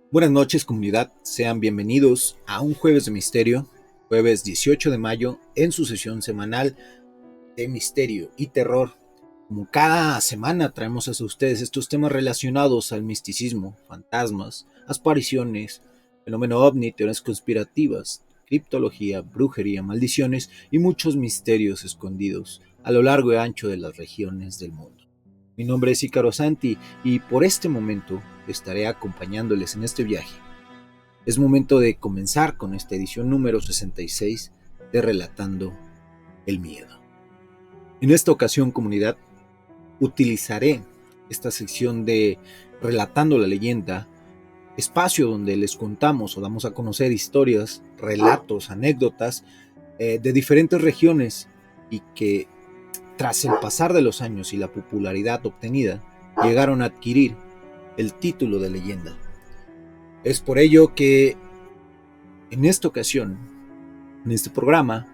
Buenas noches, comunidad. Sean bienvenidos a un jueves de misterio, jueves 18 de mayo, en su sesión semanal de misterio y terror. Como cada semana traemos a ustedes estos temas relacionados al misticismo, fantasmas, apariciones, fenómeno ovni, teorías conspirativas, criptología, brujería, maldiciones y muchos misterios escondidos a lo largo y ancho de las regiones del mundo. Mi nombre es Ícaro Santi y por este momento estaré acompañándoles en este viaje. Es momento de comenzar con esta edición número 66 de Relatando el Miedo. En esta ocasión, comunidad, utilizaré esta sección de Relatando la Leyenda, espacio donde les contamos o damos a conocer historias, relatos, anécdotas de diferentes regiones y que tras el pasar de los años y la popularidad obtenida, llegaron a adquirir el título de leyenda. Es por ello que en esta ocasión, en este programa,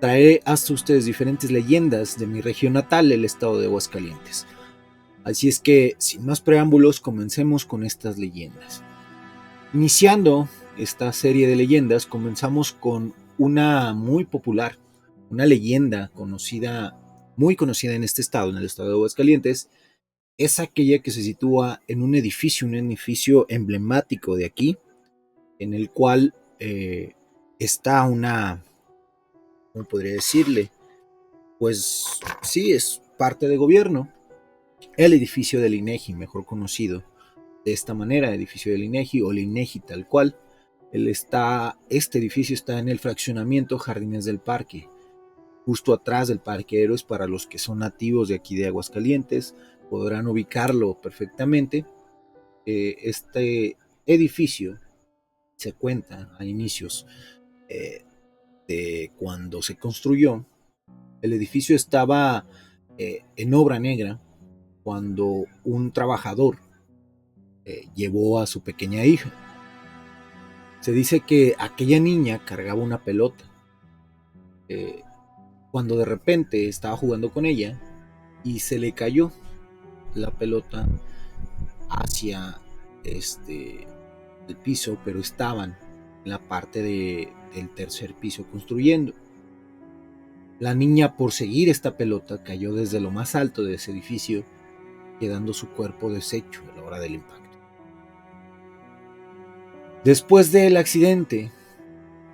traeré hasta ustedes diferentes leyendas de mi región natal, el estado de Aguascalientes. Así es que, sin más preámbulos, comencemos con estas leyendas. Iniciando esta serie de leyendas, comenzamos con una muy popular, una leyenda conocida, muy conocida en este estado, en el estado de Aguascalientes. Es aquella que se sitúa en un edificio emblemático de aquí, en el cual está una, ¿cómo podría decirle? Pues sí, es parte de gobierno. El edificio del INEGI, mejor conocido de esta manera, edificio del INEGI o el INEGI tal cual. Este edificio está en el fraccionamiento Jardines del Parque, justo atrás del Parque Héroes. Para los que son nativos de aquí de Aguascalientes, podrán ubicarlo perfectamente. Este edificio se cuenta a inicios de cuando se construyó. El edificio estaba en obra negra cuando un trabajador llevó a su pequeña hija. Se dice que aquella niña cargaba una pelota. Cuando de repente estaba jugando con ella y se le cayó la pelota hacia el piso, pero estaban en la parte del tercer piso construyendo. La niña, por seguir esta pelota, cayó desde lo más alto de ese edificio, quedando su cuerpo deshecho a la hora del impacto. Después del accidente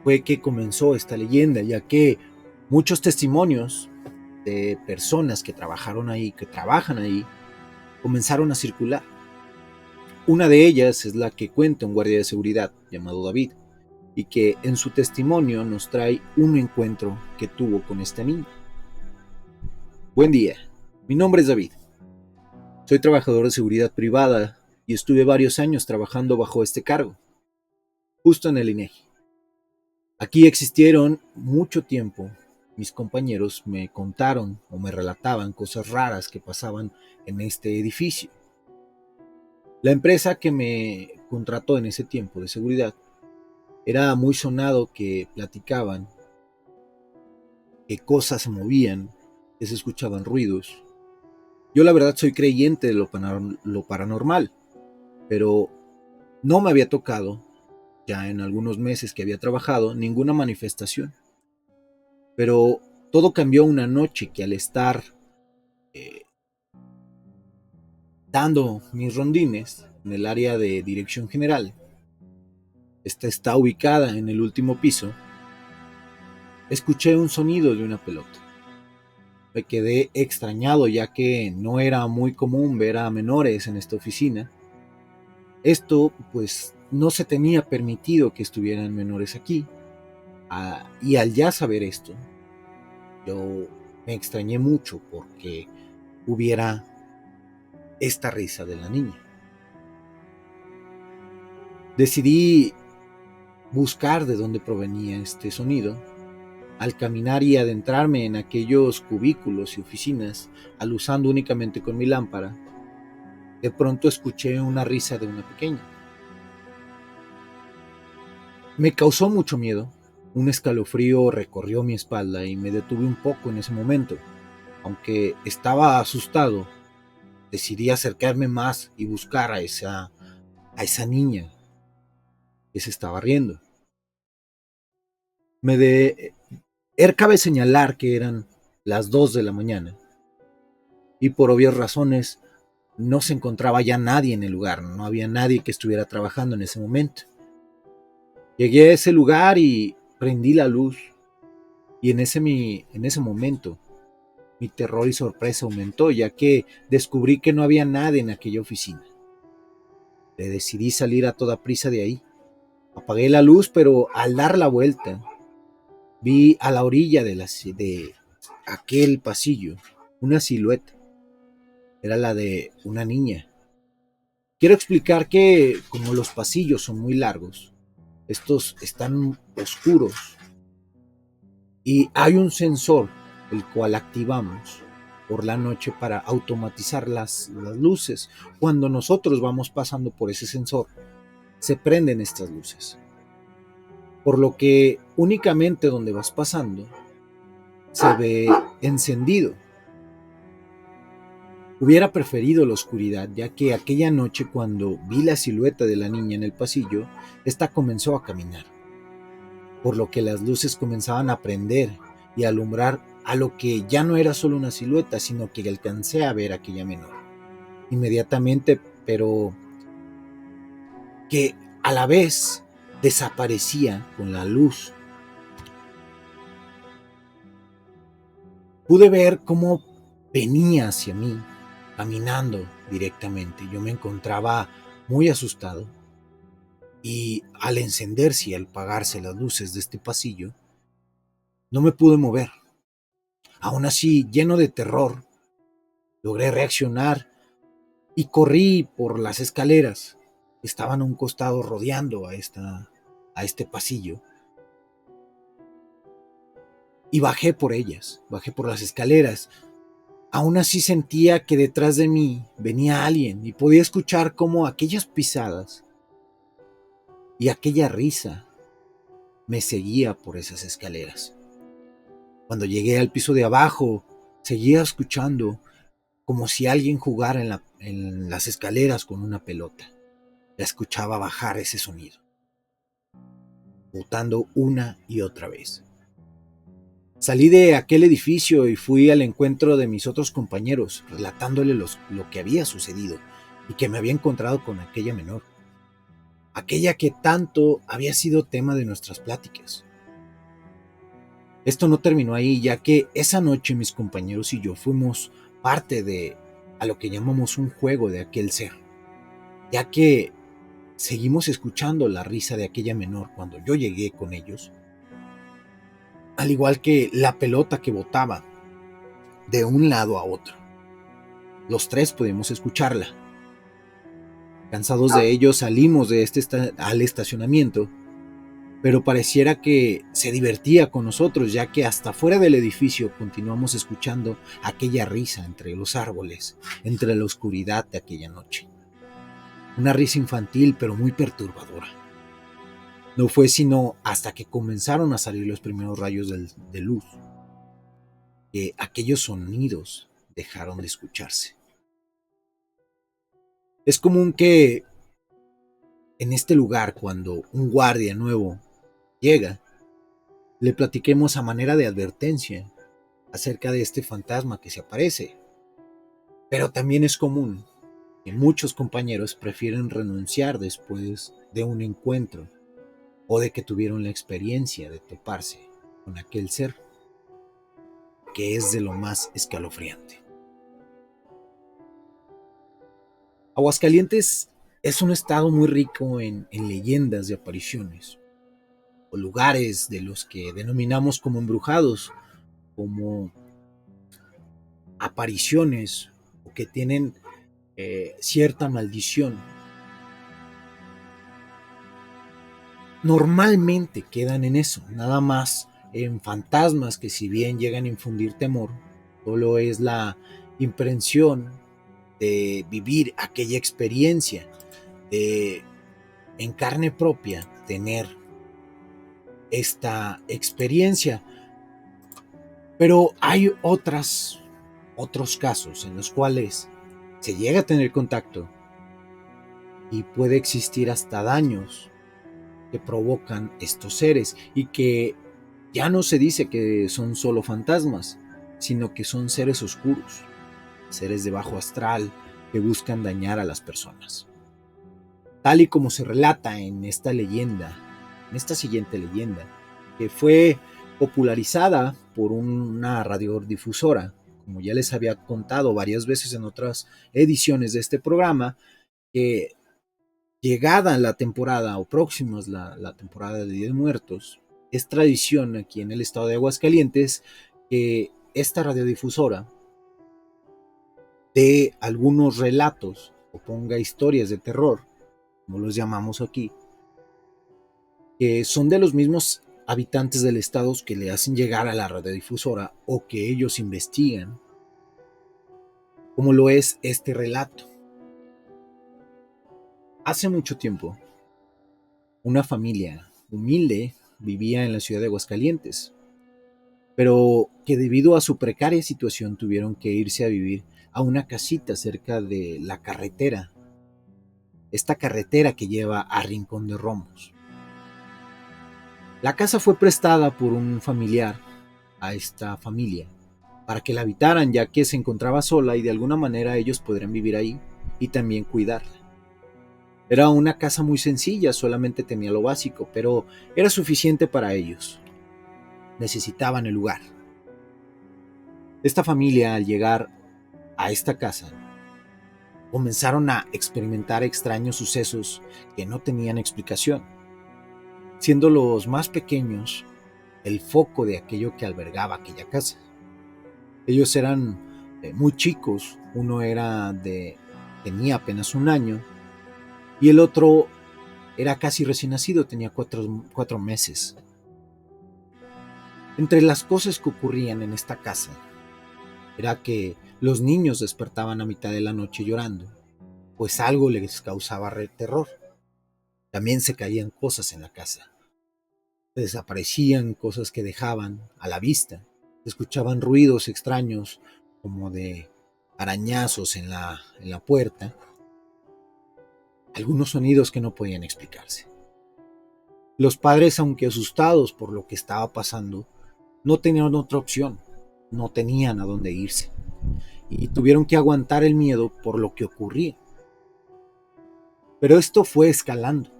fue que comenzó esta leyenda, ya que muchos testimonios de personas que trabajaron ahí, que trabajan ahí, comenzaron a circular. Una de ellas es la que cuenta un guardia de seguridad llamado David, y que en su testimonio nos trae un encuentro que tuvo con esta niña. Buen día, mi nombre es David. Soy trabajador de seguridad privada y estuve varios años trabajando bajo este cargo, justo en el INEGI. Aquí existieron mucho tiempo. Mis compañeros me contaron o me relataban cosas raras que pasaban en este edificio. La empresa que me contrató en ese tiempo de seguridad era muy sonado que platicaban que cosas se movían, que se escuchaban ruidos. Yo la verdad soy creyente de lo paranormal, pero no me había tocado, ya en algunos meses que había trabajado, ninguna manifestación. Pero todo cambió una noche que al estar eh, dando mis rondines en el área de dirección general, esta está ubicada en el último piso, escuché un sonido de una pelota. Me quedé extrañado, ya que no era muy común ver a menores en esta oficina. Esto pues no se tenía permitido que estuvieran menores aquí. Y al ya saber esto, yo me extrañé mucho porque hubiera esta risa de la niña. Decidí buscar de dónde provenía este sonido. Al caminar y adentrarme en aquellos cubículos y oficinas, al usando únicamente con mi lámpara, de pronto escuché una risa de una pequeña. Me causó mucho miedo. Un escalofrío recorrió mi espalda y me detuve un poco en ese momento. Aunque estaba asustado, decidí acercarme más y buscar a esa niña que se estaba riendo. Cabe señalar que eran las 2 de la mañana y por obvias razones no se encontraba ya nadie en el lugar, no había nadie que estuviera trabajando en ese momento. Llegué a ese lugar y prendí la luz y en ese momento mi terror y sorpresa aumentó, ya que descubrí que no había nadie en aquella oficina. Decidí salir a toda prisa de ahí. Apagué la luz, pero al dar la vuelta vi a la orilla de aquel pasillo una silueta. Era la de una niña. Quiero explicar que como los pasillos son muy largos, estos están oscuros y hay un sensor el cual activamos por la noche para automatizar las luces. Cuando nosotros vamos pasando por ese sensor, se prenden estas luces. Por lo que únicamente donde vas pasando se ve encendido. Hubiera preferido la oscuridad, ya que aquella noche cuando vi la silueta de la niña en el pasillo, esta comenzó a caminar, por lo que las luces comenzaban a prender y a alumbrar a lo que ya no era solo una silueta, sino que alcancé a ver a aquella menor. Inmediatamente, pero que a la vez desaparecía con la luz. Pude ver cómo venía hacia mí, caminando directamente. Yo me encontraba muy asustado y al encenderse y al apagarse las luces de este pasillo, no me pude mover. Aún así, lleno de terror, logré reaccionar y corrí por las escaleras que estaban a un costado rodeando a este pasillo. Y bajé por ellas, bajé por las escaleras. Aún así sentía que detrás de mí venía alguien y podía escuchar cómo aquellas pisadas y aquella risa me seguía por esas escaleras. Cuando llegué al piso de abajo, seguía escuchando como si alguien jugara en las escaleras con una pelota. La escuchaba bajar ese sonido, botando una y otra vez. Salí de aquel edificio y fui al encuentro de mis otros compañeros, relatándole lo que había sucedido y que me había encontrado con aquella menor, aquella que tanto había sido tema de nuestras pláticas. Esto no terminó ahí, ya que esa noche mis compañeros y yo fuimos parte de a lo que llamamos un juego de aquel ser, ya que seguimos escuchando la risa de aquella menor cuando yo llegué con ellos, al igual que la pelota que botaba de un lado a otro. Los tres pudimos escucharla. Cansados de ello, salimos de al estacionamiento, pero pareciera que se divertía con nosotros, ya que hasta fuera del edificio continuamos escuchando aquella risa entre los árboles, entre la oscuridad de aquella noche. Una risa infantil, pero muy perturbadora. No fue sino hasta que comenzaron a salir los primeros rayos de luz que aquellos sonidos dejaron de escucharse. Es común que en este lugar, cuando un guardia nuevo llega, le platiquemos a manera de advertencia acerca de este fantasma que se aparece. Pero también es común que muchos compañeros prefieren renunciar después de un encuentro o de que tuvieron la experiencia de toparse con aquel ser, que es de lo más escalofriante. Aguascalientes es un estado muy rico en leyendas de apariciones, o lugares de los que denominamos como embrujados, como apariciones o que tienen cierta maldición. Normalmente quedan en eso, nada más en fantasmas que, si bien llegan a infundir temor, solo es la impresión de vivir aquella experiencia, de en carne propia tener esta experiencia. Pero hay otros casos en los cuales se llega a tener contacto y puede existir hasta daños que provocan estos seres y que ya no se dice que son solo fantasmas, sino que son seres oscuros, seres de bajo astral que buscan dañar a las personas. Tal y como se relata en esta leyenda, en esta siguiente leyenda, que fue popularizada por una radiodifusora, como ya les había contado varias veces en otras ediciones de este programa, que llegada la temporada o próximas la temporada de Día de Muertos, es tradición aquí en el estado de Aguascalientes que esta radiodifusora dé algunos relatos o ponga historias de terror, como los llamamos aquí, que son de los mismos habitantes del estado que le hacen llegar a la radiodifusora o que ellos investigan, como lo es este relato. Hace mucho tiempo, una familia humilde vivía en la ciudad de Aguascalientes, pero que debido a su precaria situación tuvieron que irse a vivir a una casita cerca de la carretera, esta carretera que lleva a Rincón de Romos. La casa fue prestada por un familiar a esta familia para que la habitaran, ya que se encontraba sola y de alguna manera ellos podrían vivir ahí y también cuidarla. Era una casa muy sencilla, solamente tenía lo básico, pero era suficiente para ellos. Necesitaban el lugar. Esta familia, al llegar a esta casa, comenzaron a experimentar extraños sucesos que no tenían explicación, siendo los más pequeños el foco de aquello que albergaba aquella casa. Ellos eran muy chicos, tenía apenas 1 año y el otro era casi recién nacido, tenía 4 meses. Entre las cosas que ocurrían en esta casa era que los niños despertaban a mitad de la noche llorando, pues algo les causaba terror. También se caían cosas en la casa, desaparecían cosas que dejaban a la vista, se escuchaban ruidos extraños como de arañazos en la puerta, algunos sonidos que no podían explicarse. Los padres, aunque asustados por lo que estaba pasando, no tenían otra opción, no tenían a dónde irse y tuvieron que aguantar el miedo por lo que ocurría. Pero esto fue escalando,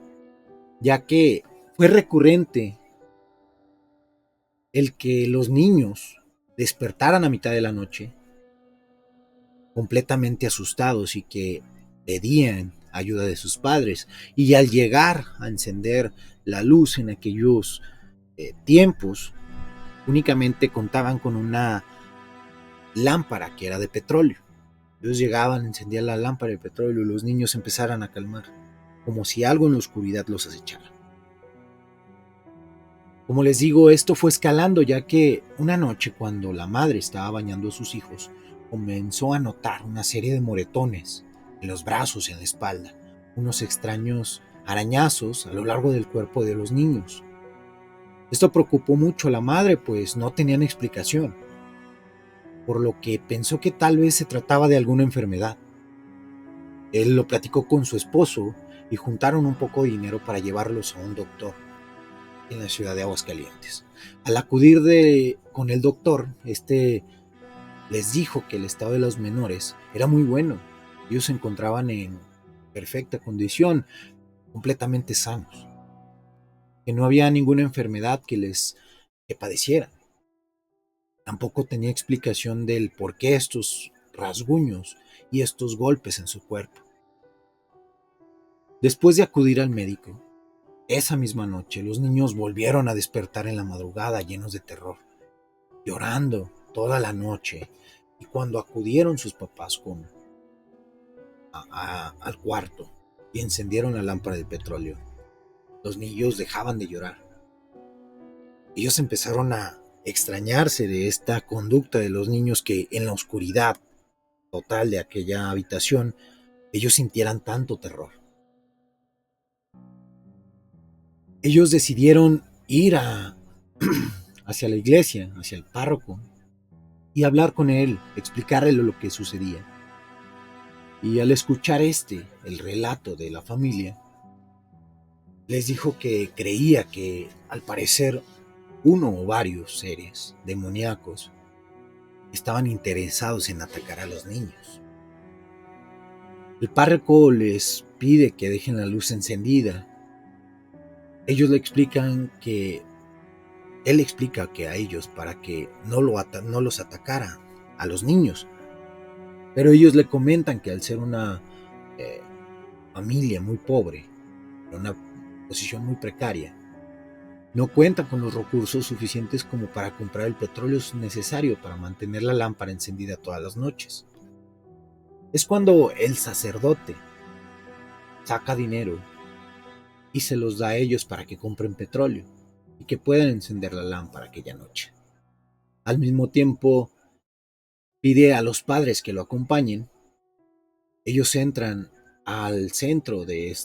ya que fue recurrente el que los niños despertaran a mitad de la noche completamente asustados y que pedían ayuda de sus padres, y al llegar a encender la luz en aquellos tiempos únicamente contaban con una lámpara que era de petróleo. Ellos llegaban, encendían la lámpara de petróleo y los niños empezaran a calmar, como si algo en la oscuridad los acechara. Como les digo, esto fue escalando, ya que una noche, cuando la madre estaba bañando a sus hijos, comenzó a notar una serie de moretones en los brazos y en la espalda, unos extraños arañazos a lo largo del cuerpo de los niños. Esto preocupó mucho a la madre, pues no tenían explicación, por lo que pensó que tal vez se trataba de alguna enfermedad. Él lo platicó con su esposo y juntaron un poco de dinero para llevarlos a un doctor en la ciudad de Aguascalientes. Al acudir con el doctor, les dijo que el estado de los menores era muy bueno. Ellos se encontraban en perfecta condición, completamente sanos, que no había ninguna enfermedad que padecieran. Tampoco tenía explicación del por qué estos rasguños y estos golpes en su cuerpo. Después de acudir al médico, esa misma noche los niños volvieron a despertar en la madrugada llenos de terror, llorando toda la noche, y cuando acudieron sus papás al cuarto y encendieron la lámpara de petróleo, los niños dejaban de llorar. Ellos empezaron a extrañarse de esta conducta de los niños, que en la oscuridad total de aquella habitación ellos sintieran tanto terror. Ellos decidieron ir hacia la iglesia, hacia el párroco, y hablar con él, explicarle lo que sucedía. Y al escuchar el relato de la familia, les dijo que creía que, al parecer, uno o varios seres demoníacos estaban interesados en atacar a los niños. El párroco les pide que dejen la luz encendida. Ellos le explican que él explica que a ellos para que no los atacara a los niños, pero ellos le comentan que al ser una eh, familia muy pobre, en una posición muy precaria, no cuentan con los recursos suficientes como para comprar el petróleo necesario para mantener la lámpara encendida todas las noches. Es cuando el sacerdote saca dinero y se los da a ellos para que compren petróleo y que puedan encender la lámpara aquella noche. Al mismo tiempo, pide a los padres que lo acompañen. Ellos entran al centro de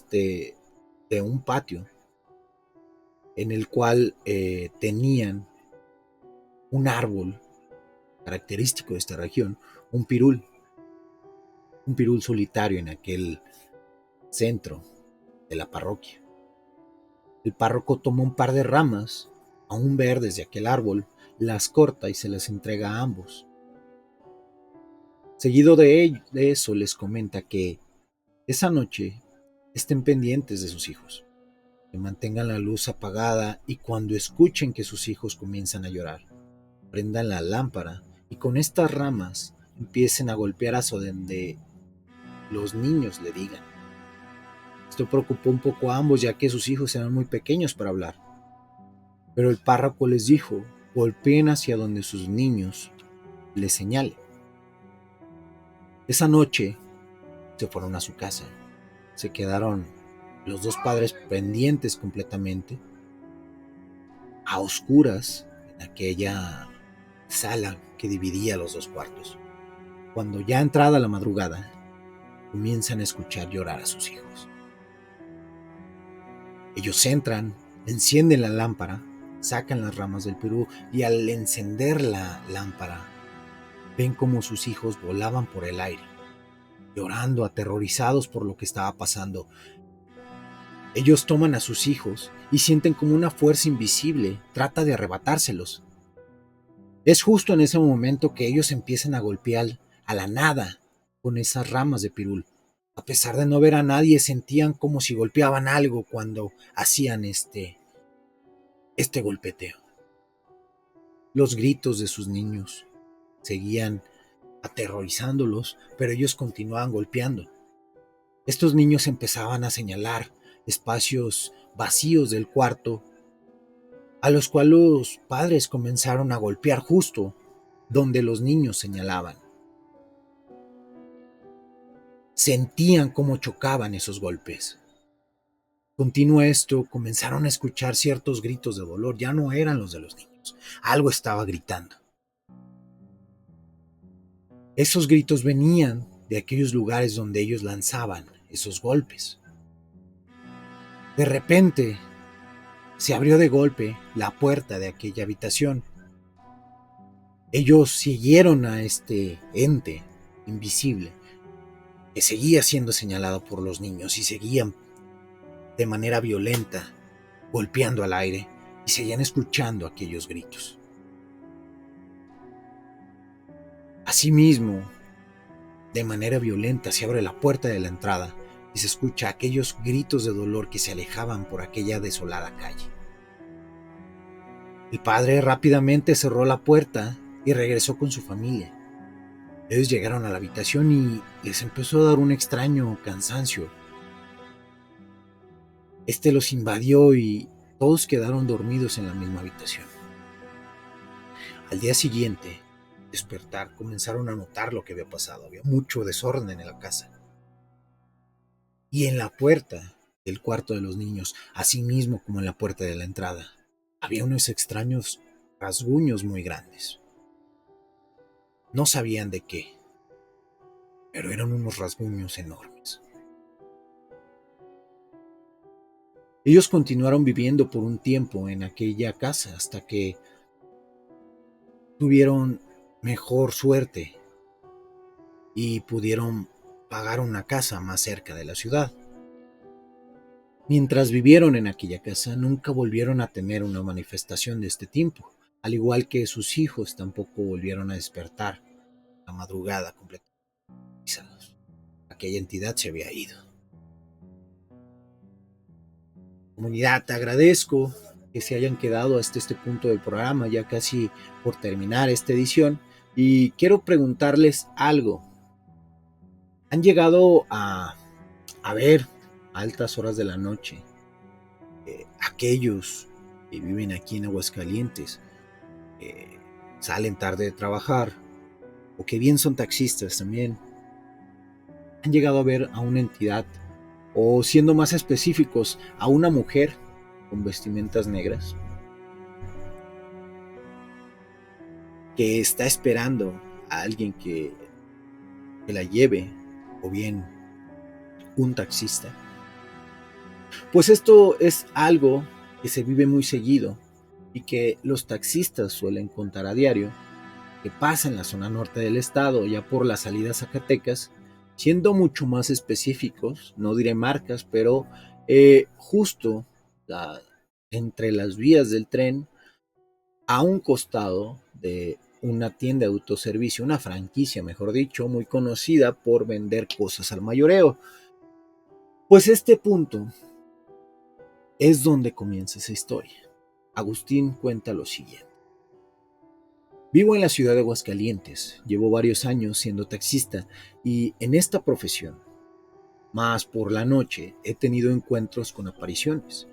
un patio en el cual tenían un árbol característico de esta región, un pirul solitario en aquel centro de la parroquia. El párroco toma un par de ramas, aún verdes de aquel árbol, las corta y se las entrega a ambos. Seguido de eso les comenta que esa noche estén pendientes de sus hijos, que mantengan la luz apagada y cuando escuchen que sus hijos comienzan a llorar, prendan la lámpara y con estas ramas empiecen a golpear hasta donde los niños le digan. Esto preocupó un poco a ambos ya que sus hijos eran muy pequeños para hablar. Pero el párroco les dijo, golpeen hacia donde sus niños les señalen. Esa noche se fueron a su casa. Se quedaron los dos padres pendientes completamente, a oscuras, en aquella sala que dividía los dos cuartos. Cuando ya entrada la madrugada, comienzan a escuchar llorar a sus hijos. Ellos entran, encienden la lámpara, sacan las ramas del pirú y al encender la lámpara, ven como sus hijos volaban por el aire, llorando, aterrorizados por lo que estaba pasando. Ellos toman a sus hijos y sienten como una fuerza invisible trata de arrebatárselos. Es justo en ese momento que ellos empiezan a golpear a la nada con esas ramas de pirul. A pesar de no ver a nadie, sentían como si golpeaban algo cuando hacían este golpeteo. Los gritos de sus niños seguían aterrorizándolos, pero ellos continuaban golpeando. Estos niños empezaban a señalar espacios vacíos del cuarto, a los cuales los padres comenzaron a golpear justo donde los niños señalaban. Sentían cómo chocaban esos golpes. Continuo esto, comenzaron a escuchar ciertos gritos de dolor, ya no eran los de los niños, algo estaba gritando. Esos gritos venían de aquellos lugares donde ellos lanzaban esos golpes. De repente, se abrió de golpe la puerta de aquella habitación. Ellos siguieron a este ente invisible que seguía siendo señalado por los niños y seguían de manera violenta golpeando al aire y seguían escuchando aquellos gritos. Asimismo, de manera violenta se abre la puerta de la entrada y se escucha aquellos gritos de dolor que se alejaban por aquella desolada calle. El padre rápidamente cerró la puerta y regresó con su familia. Ellos llegaron a la habitación y les empezó a dar un extraño cansancio. Este los invadió y todos quedaron dormidos en la misma habitación. Al día siguiente, despertar, comenzaron a notar lo que había pasado. Había mucho desorden en la casa. Y en la puerta del cuarto de los niños, así mismo como en la puerta de la entrada, había unos extraños rasguños muy grandes. No sabían de qué, pero eran unos rasguños enormes. Ellos continuaron viviendo por un tiempo en aquella casa hasta que tuvieron mejor suerte y pudieron pagar una casa más cerca de la ciudad. Mientras vivieron en aquella casa, nunca volvieron a tener una manifestación de este tipo, al igual que sus hijos tampoco volvieron a despertar la madrugada completamente. Aquella entidad se había ido. Comunidad, te agradezco que se hayan quedado hasta este punto del programa, ya casi por terminar esta edición, y quiero preguntarles algo. ¿Han llegado a ver a altas horas de la noche aquellos que viven aquí en Aguascalientes, salen tarde de trabajar, o que bien son taxistas también, han llegado a ver a una entidad, o siendo más específicos, a una mujer con vestimentas negras que está esperando a alguien que la lleve, o bien un taxista? Pues esto es algo que se vive muy seguido y que los taxistas suelen contar a diario, que pasa en la zona norte del estado, ya por la salida a Zacatecas, siendo mucho más específicos, no diré marcas, pero justo la, entre las vías del tren, a un costado de una tienda de autoservicio, una franquicia, mejor dicho, muy conocida por vender cosas al mayoreo. Pues este punto es donde comienza esa historia. Agustín cuenta lo siguiente. Vivo en la ciudad de Aguascalientes, llevo varios años siendo taxista y en esta profesión, más por la noche, he tenido encuentros con apariciones.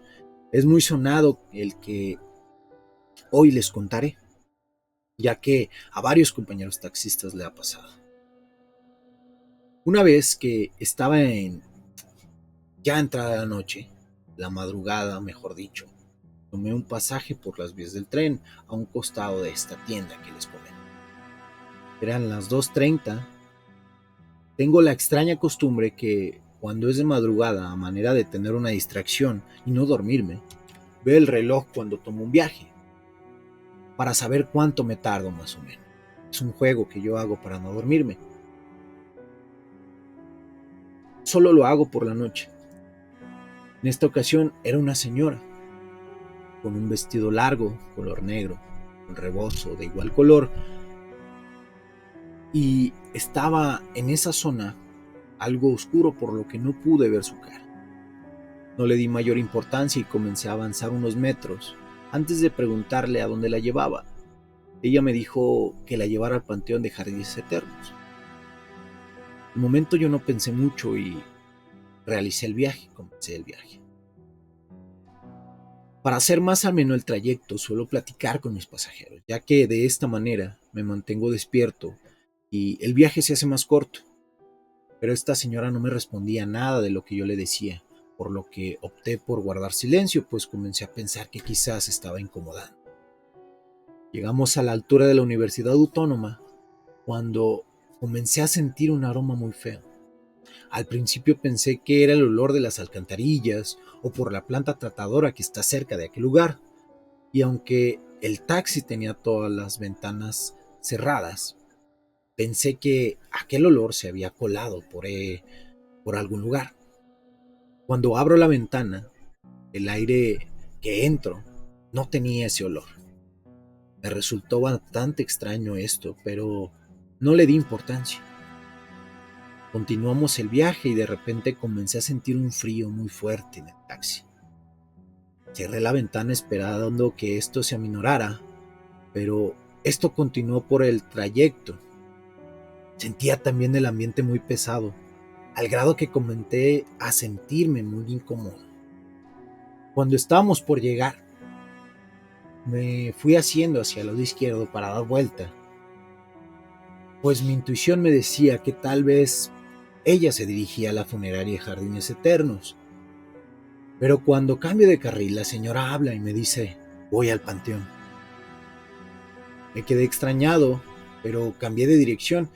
Es muy sonado el que hoy les contaré, ya que a varios compañeros taxistas le ha pasado. Una vez que estaba en ya entrada la noche, la madrugada mejor dicho, tomé un pasaje por las vías del tren a un costado de esta tienda que les comento. Eran las 2:30. Tengo la extraña costumbre que cuando es de madrugada, a manera de tener una distracción y no dormirme, veo el reloj cuando tomo un viaje, para saber cuánto me tardo más o menos. Es un juego que yo hago para no dormirme. Solo lo hago por la noche. En esta ocasión era una señora, con un vestido largo, color negro, un rebozo de igual color, y estaba en esa zona algo oscuro por lo que no pude ver su cara. No le di mayor importancia y comencé a avanzar unos metros antes de preguntarle a dónde la llevaba. Ella me dijo que la llevara al Panteón de Jardines Eternos. De momento yo no pensé mucho y comencé el viaje. Para hacer más ameno el trayecto suelo platicar con mis pasajeros, ya que de esta manera me mantengo despierto y el viaje se hace más corto. Pero esta señora no me respondía nada de lo que yo le decía, por lo que opté por guardar silencio, pues comencé a pensar que quizás estaba incomodando. Llegamos a la altura de la Universidad Autónoma cuando comencé a sentir un aroma muy feo. Al principio pensé que era el olor de las alcantarillas o por la planta tratadora que está cerca de aquel lugar, y aunque el taxi tenía todas las ventanas cerradas, pensé que aquel olor se había colado por algún lugar. Cuando abro la ventana, el aire que entro no tenía ese olor. Me resultó bastante extraño esto, pero no le di importancia. Continuamos el viaje y de repente comencé a sentir un frío muy fuerte en el taxi. Cerré la ventana esperando que esto se aminorara, pero esto continuó por el trayecto. Sentía también el ambiente muy pesado, al grado que comencé a sentirme muy incómodo. Cuando estábamos por llegar, me fui haciendo hacia el lado izquierdo para dar vuelta, pues mi intuición me decía que tal vez ella se dirigía a la funeraria Jardines Eternos. Pero cuando cambio de carril, la señora habla y me dice, voy al panteón. Me quedé extrañado, pero cambié de dirección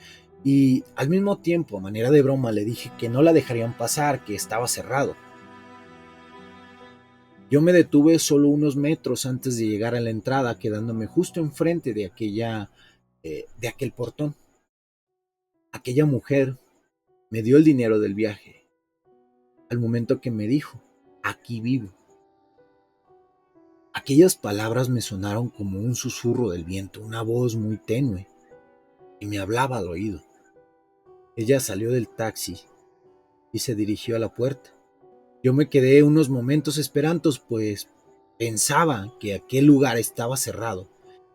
y al mismo tiempo, a manera de broma, le dije que no la dejarían pasar, que estaba cerrado. Yo me detuve solo unos metros antes de llegar a la entrada, quedándome justo enfrente de aquel portón. Aquella mujer me dio el dinero del viaje al momento que me dijo aquí vivo. Aquellas palabras me sonaron como un susurro del viento, una voz muy tenue, y me hablaba al oído. Ella salió del taxi y se dirigió a la puerta. Yo me quedé unos momentos esperantos, pues pensaba que aquel lugar estaba cerrado,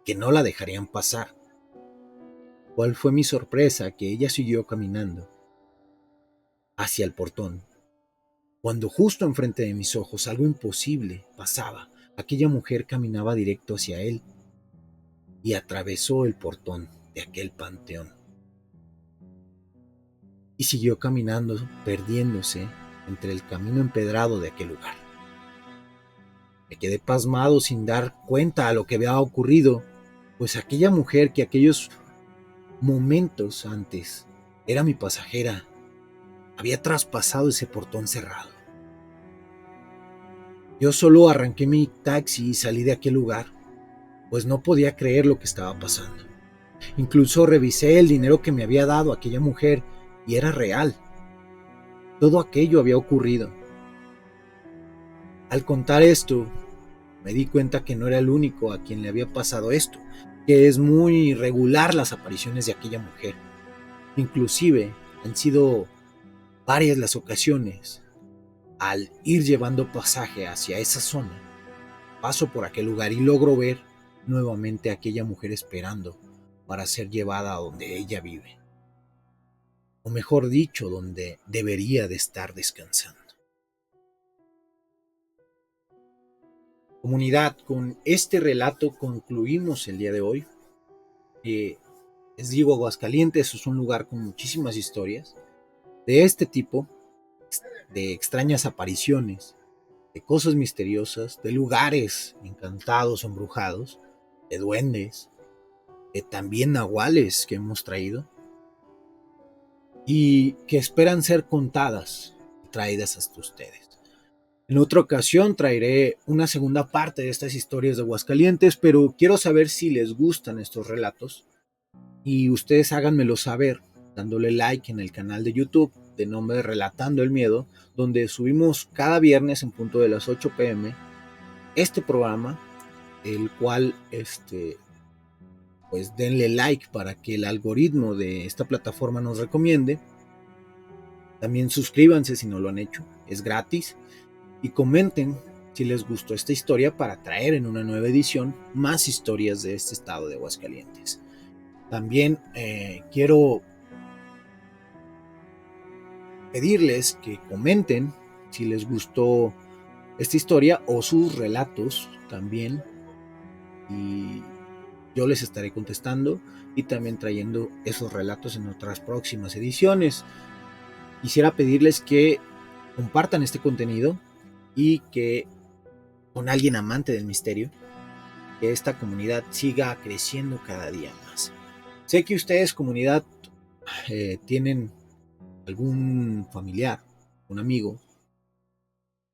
que no la dejarían pasar. ¿Cuál fue mi sorpresa? Que ella siguió caminando hacia el portón, cuando justo enfrente de mis ojos algo imposible pasaba. Aquella mujer caminaba directo hacia él y atravesó el portón de aquel panteón. Y siguió caminando, perdiéndose entre el camino empedrado de aquel lugar. Me quedé pasmado sin dar cuenta a lo que había ocurrido, pues aquella mujer que aquellos momentos antes era mi pasajera había traspasado ese portón cerrado. Yo solo arranqué mi taxi y salí de aquel lugar, pues no podía creer lo que estaba pasando. Incluso revisé el dinero que me había dado aquella mujer y era real. Todo aquello había ocurrido. Al contar esto, me di cuenta que no era el único a quien le había pasado esto, que es muy regular las apariciones de aquella mujer. Inclusive han sido varias las ocasiones. Al ir llevando pasaje hacia esa zona, paso por aquel lugar y logro ver nuevamente a aquella mujer esperando para ser llevada a donde ella vive. O mejor dicho, donde debería de estar descansando. Comunidad, con este relato concluimos el día de hoy. Les digo, Aguascalientes es un lugar con muchísimas historias de este tipo, de extrañas apariciones, de cosas misteriosas, de lugares encantados o embrujados, de duendes, de también nahuales que hemos traído y que esperan ser contadas y traídas hasta ustedes. En otra ocasión traeré una segunda parte de estas historias de Aguascalientes, pero quiero saber si les gustan estos relatos y ustedes háganmelo saber dándole like en el canal de YouTube de nombre Relatando el Miedo, donde subimos cada viernes en punto de las 8 p.m. este programa, el cual pues denle like para que el algoritmo de esta plataforma nos recomiende. También suscríbanse si no lo han hecho, es gratis, y comenten si les gustó esta historia para traer en una nueva edición más historias de este estado de Aguascalientes. También quiero pedirles que comenten si les gustó esta historia o sus relatos también, y yo les estaré contestando y también trayendo esos relatos en otras próximas ediciones. Quisiera pedirles que compartan este contenido y que con alguien amante del misterio, que esta comunidad siga creciendo cada día más. Sé que ustedes, comunidad, tienen algún familiar, un amigo,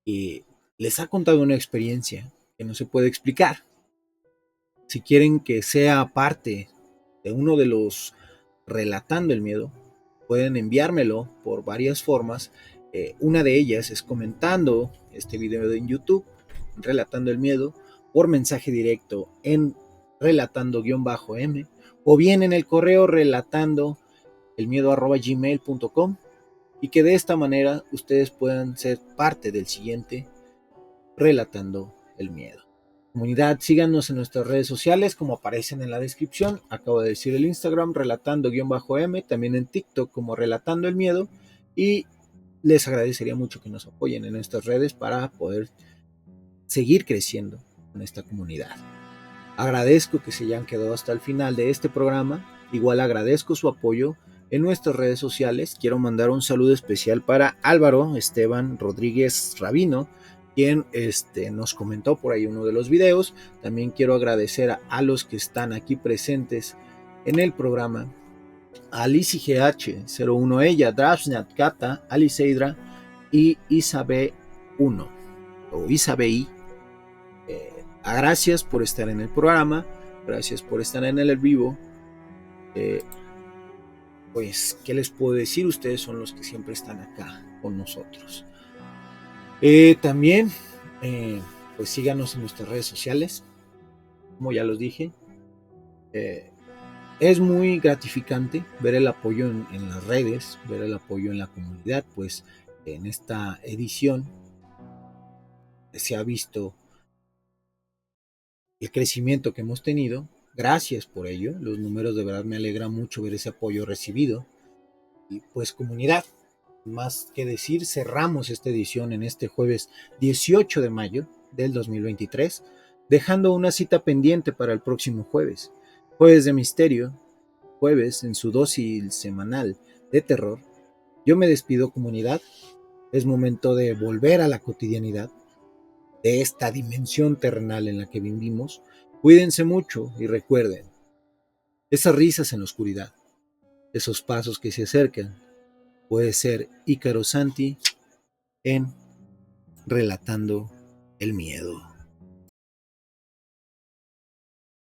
que les ha contado una experiencia que no se puede explicar. Si quieren que sea parte de uno de los Relatando el Miedo, pueden enviármelo por varias formas. Una de ellas es comentando este video en YouTube, Relatando el Miedo, por mensaje directo en relatando-m, o bien en el correo relatandoelmiedo@gmail.com, y que de esta manera ustedes puedan ser parte del siguiente Relatando el Miedo. Comunidad, síganos en nuestras redes sociales como aparecen en la descripción. Acabo de decir el Instagram, relatando-m, también en TikTok como Relatando el Miedo, y les agradecería mucho que nos apoyen en nuestras redes para poder seguir creciendo con esta comunidad. Agradezco que se hayan quedado hasta el final de este programa. Igual agradezco su apoyo en nuestras redes sociales. Quiero mandar un saludo especial para Álvaro Esteban Rodríguez Rabino, quien nos comentó por ahí uno de los videos. También quiero agradecer a los que están aquí presentes en el programa: a Lizzy GH01, ella, Drasnat Kata, Aliceidra y Isabe 1 o Isabe. Gracias por estar en el programa, gracias por estar en el vivo. Pues, ¿qué les puedo decir? Ustedes son los que siempre están acá con nosotros. También, pues síganos en nuestras redes sociales, como ya los dije. Es muy gratificante ver el apoyo en las redes, ver el apoyo en la comunidad, pues en esta edición se ha visto el crecimiento que hemos tenido. Gracias por ello, los números de verdad me alegra mucho ver ese apoyo recibido. Y pues comunidad, más que decir, cerramos esta edición en este jueves 18 de mayo del 2023, dejando una cita pendiente para el próximo jueves. Jueves de misterio, jueves en su dosis semanal de terror. Yo me despido comunidad, es momento de volver a la cotidianidad, de esta dimensión terrenal en la que vivimos. Cuídense mucho y recuerden, esas risas en la oscuridad, esos pasos que se acercan, puede ser Ícaro Santi en Relatando el Miedo.